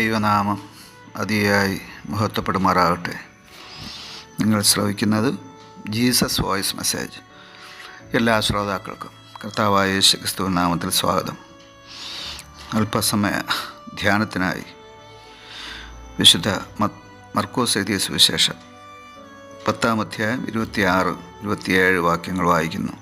ദൈവനാമം അതിയായി മഹത്വപ്പെടുമാറാകട്ടെ. നിങ്ങൾ ശ്രവിക്കുന്നത് ജീസസ് വോയിസ് മെസ്സേജ്. എല്ലാ ശ്രോതാക്കൾക്കും കർത്താവായ യേശു ക്രിസ്തുവിൻ നാമത്തിൽ സ്വാഗതം. അല്പസമയ ധ്യാനത്തിനായി വിശുദ്ധ മർക്കോസ് എഴുതിയ സുവിശേഷം 10-ാം അധ്യായം 26-27 വാക്യങ്ങൾ വായിക്കുന്നു.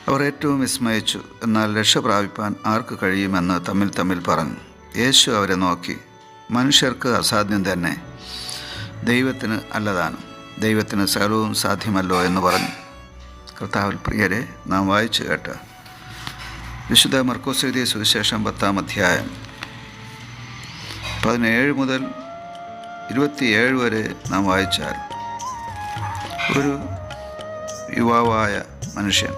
അവർ ഏറ്റവും വിസ്മയിച്ചു. എന്നാൽ രക്ഷ പ്രാപിപ്പാൻ ആർക്ക് കഴിയുമെന്ന് തമ്മിൽ പറഞ്ഞു. യേശു അവരെ നോക്കി, മനുഷ്യർക്ക് അസാധ്യം തന്നെ, ദൈവത്തിന് അല്ലതാനും. ദൈവത്തിന് സകലവും സാധ്യമല്ലോ എന്ന് പറഞ്ഞു. കർത്താവിൽ പ്രിയരെ, നാം വായിച്ചു കേട്ട വിശുദ്ധ മർക്കോസ് എഴുതിയ സുവിശേഷം 10-ാം അധ്യായം 17 മുതൽ 27 വരെ നാം വായിച്ചാൽ ഒരു യുവാവായ മനുഷ്യൻ,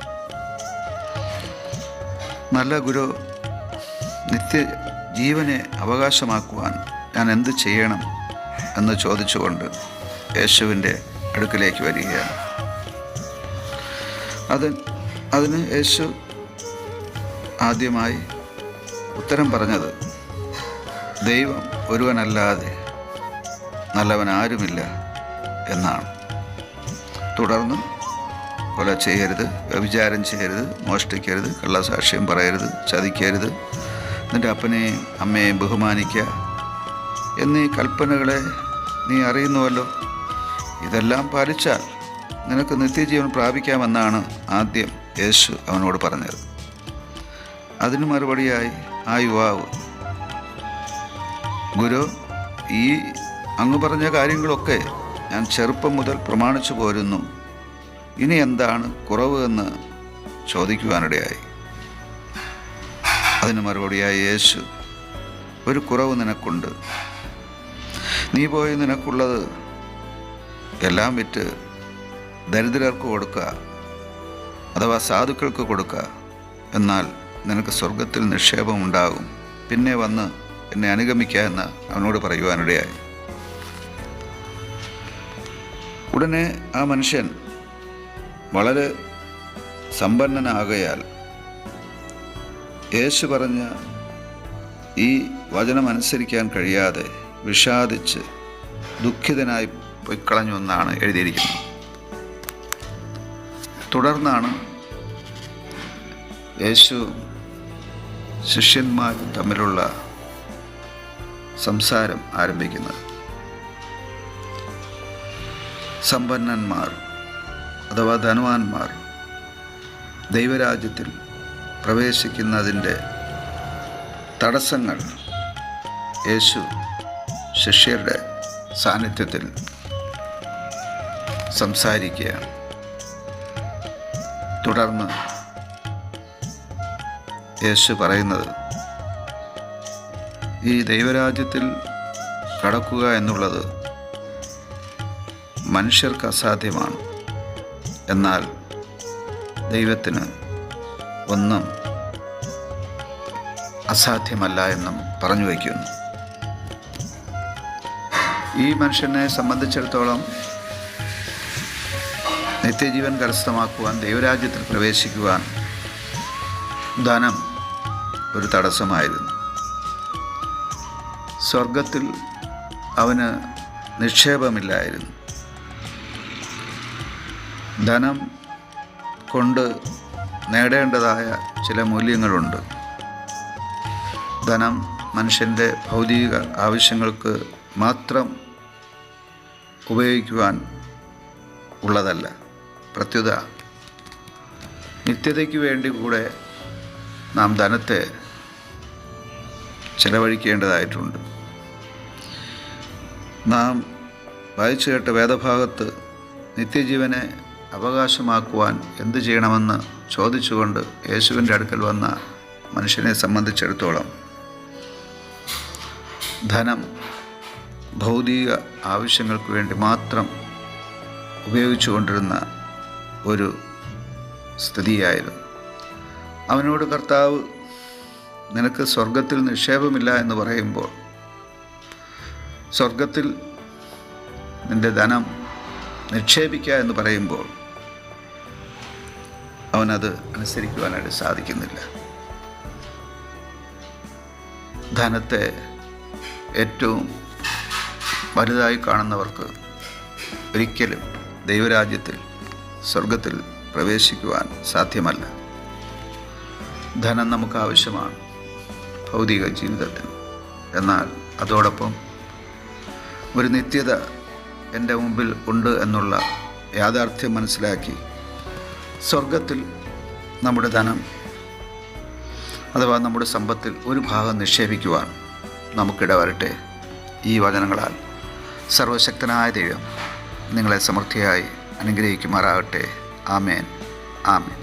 നല്ല ഗുരു, നിത്യജീവനെ അവകാശമാക്കുവാൻ ഞാൻ എന്ത് ചെയ്യണം എന്ന് ചോദിച്ചുകൊണ്ട് യേശുവിൻ്റെ അടുക്കിലേക്ക് വരികയാണ്. അതിന് യേശു ആദ്യമായി ഉത്തരം പറഞ്ഞത്, ദൈവം ഒരുവനല്ലാതെ നല്ലവൻ ആരുമില്ല എന്നാണ്. തുടർന്ന് കൊല ചെയ്യരുത്, വ്യഭിചാരം ചെയ്യരുത്, മോഷ്ടിക്കരുത്, കള്ളസാക്ഷ്യം പറയരുത്, ചതിക്കരുത്, നിൻ്റെ അപ്പനെയും അമ്മയെയും ബഹുമാനിക്കുക എന്നീ കൽപ്പനകളെ നീ അറിയുന്നുവല്ലോ. ഇതെല്ലാം പാലിച്ചാൽ നിനക്ക് നിത്യജീവൻ പ്രാപിക്കാമെന്നാണ് ആദ്യം യേശു അവനോട് പറഞ്ഞത്. അതിന് മറുപടിയായി ആ യുവാവ്, ഗുരു, ഈ അങ്ങ് പറഞ്ഞ കാര്യങ്ങളൊക്കെ ഞാൻ ചെറുപ്പം മുതൽ പ്രമാണിച്ചു പോരുന്നു, ഇനി എന്താണ് കുറവ് എന്ന് ചോദിക്കുവാനിടയായി. അതിന് മറുപടിയായി യേശു, ഒരു കുറവ് നിനക്കുണ്ട്. നീ പോയി നിനക്കുള്ളത് എല്ലാം വിറ്റ് ദരിദ്രർക്ക് കൊടുക്കുക, അഥവാ സാധുക്കൾക്ക് കൊടുക്കുക, എന്നാൽ നിനക്ക് സ്വർഗത്തിൽ നിക്ഷേപം ഉണ്ടാകും. പിന്നെ വന്ന് എന്നെ അനുഗമിക്കുക എന്ന് അവനോട് പറയുവാനിടയായി. ഉടനെ ആ മനുഷ്യൻ വളരെ സമ്പന്നനാകയാൽ യേശു പറഞ്ഞ ഈ വചനം അനുസരിക്കാൻ കഴിയാതെ വിഷാദിച്ച് ദുഃഖിതനായി പൊയ്ക്കളഞ്ഞു എന്നാണ് എഴുതിയിരിക്കുന്നത്. തുടർന്നാണ് യേശു ശിഷ്യന്മാർ തമ്മിലുള്ള സംസാരം ആരംഭിക്കുന്നത്. സമ്പന്നന്മാർ അഥവാ ധനവാന്മാർ ദൈവരാജ്യത്തിൽ പ്രവേശിക്കുന്നതിൻ്റെ തടസ്സങ്ങൾ യേശു ശിഷ്യരുടെ സാന്നിധ്യത്തിൽ സംസാരിക്കുകയാണ്. തുടർന്ന് യേശു പറയുന്നത്, ഈ ദൈവരാജ്യത്തിൽ കടക്കുക എന്നുള്ളത് മനുഷ്യർക്ക് അസാധ്യമാണ്, എന്നാൽ ദൈവത്തിന് ഒന്നും അസാധ്യമല്ല എന്നും പറഞ്ഞു വയ്ക്കുന്നു. ഈ മനുഷ്യനെ സംബന്ധിച്ചിടത്തോളം നിത്യജീവൻ കരസ്ഥമാക്കുവാൻ, ദൈവരാജ്യത്തിൽ പ്രവേശിക്കുവാൻ ധനം ഒരു തടസ്സമായിരുന്നു. സ്വർഗത്തിൽ അവന് നിക്ഷേപമില്ലായിരുന്നു. ധനം കൊണ്ട് നേടേണ്ടതായ ചില മൂല്യങ്ങളുണ്ട്. ധനം മനുഷ്യൻ്റെ ഭൗതിക ആവശ്യങ്ങൾക്ക് മാത്രം ഉപയോഗിക്കുവാൻ ഉള്ളതല്ല. പ്രത്യുത നിത്യതയ്ക്ക് വേണ്ടി കൂടെ നാം ധനത്തെ ചെലവഴിക്കേണ്ടതായിട്ടുണ്ട്. നാം വായിച്ചു കേട്ട വേദഭാഗത്ത് നിത്യജീവനെ അവകാശമാക്കുവാൻ എന്തു ചെയ്യണമെന്ന് ചോദിച്ചുകൊണ്ട് യേശുവിൻ്റെ അടുക്കൽ വന്ന മനുഷ്യനെ സംബന്ധിച്ചിടത്തോളം ധനം ഭൗതിക ആവശ്യങ്ങൾക്ക് വേണ്ടി മാത്രം ഉപയോഗിച്ചു കൊണ്ടിരുന്ന ഒരു സ്ഥിതിയായിരുന്നു. അവനോട് കർത്താവ്, നിനക്ക് സ്വർഗത്തിൽ നിക്ഷേപമില്ല എന്ന് പറയുമ്പോൾ, സ്വർഗത്തിൽ നിൻ്റെ ധനം നിക്ഷേപിക്കുക എന്ന് പറയുമ്പോൾ അവനത് അനുസരിക്കുവാനായിട്ട് സാധിക്കുന്നില്ല. ധനത്തെ ഏറ്റവും വലുതായി കാണുന്നവർക്ക് ഒരിക്കലും ദൈവരാജ്യത്തിൽ സ്വർഗത്തിൽ പ്രവേശിക്കുവാൻ സാധ്യമല്ല. ധനം നമുക്ക് ആവശ്യമാണ് ഭൗതിക ജീവിതത്തിന്. എന്നാൽ അതോടൊപ്പം ഒരു നിത്യത എൻ്റെ മുമ്പിൽ ഉണ്ട് എന്നുള്ള യാഥാർത്ഥ്യം മനസ്സിലാക്കി സ്വർഗത്തിൽ നമ്മുടെ ധനം അഥവാ നമ്മുടെ സമ്പത്തിൽ ഒരു ഭാഗം നിക്ഷേപിക്കുവാൻ നമുക്കിട വരട്ടെ. ഈ വചനങ്ങളാൽ സർവശക്തനായ ദൈവം നിങ്ങളെ സമൃദ്ധിയായി അനുഗ്രഹിക്കുമാറാകട്ടെ. ആമേൻ, ആമേൻ.